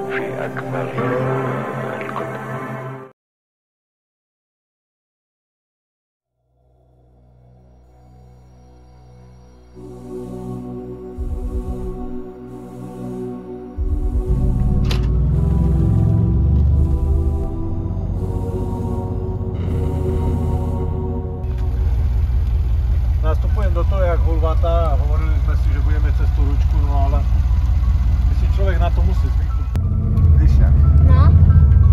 في أكمل الكتب. Nastupujem do toho jak hulvata a hovorili sme si, že budeme cez tú ručku, no ale myslím, človek na to musí zvyknúť. Lišiak. No.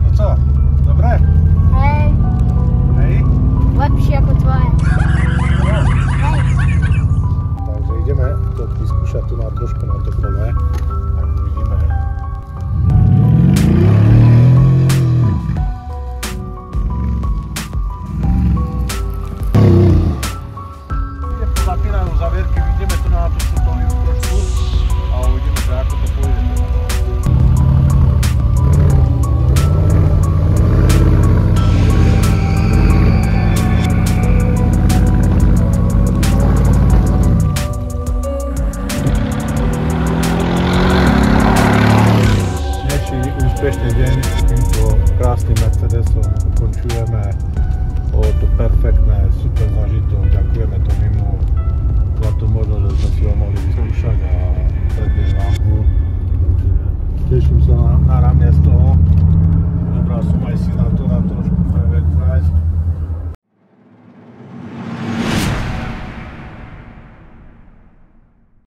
No co? Dobre? Hej. Hej? Lepšie ako tvoje. No. Hej. Takže ideme to vyskúšať tu na trošku na to kole. Tak uvidíme. Zapínajú zavierky, vidíme tu na tú šutovinu trošku a uvidíme, že ako to pôjde. Dnešný úspešný deň s týmto krásnym Mercedesom ukončujeme. Bolo to perfektné, super zážitok, ďakujeme Tomimu za tú možnosť, že sme si ho mohli vyskúšať a predviesť vám ho. Teším sa na ramne z toho. Dobral som aj si na to na trošku prevek nájsť.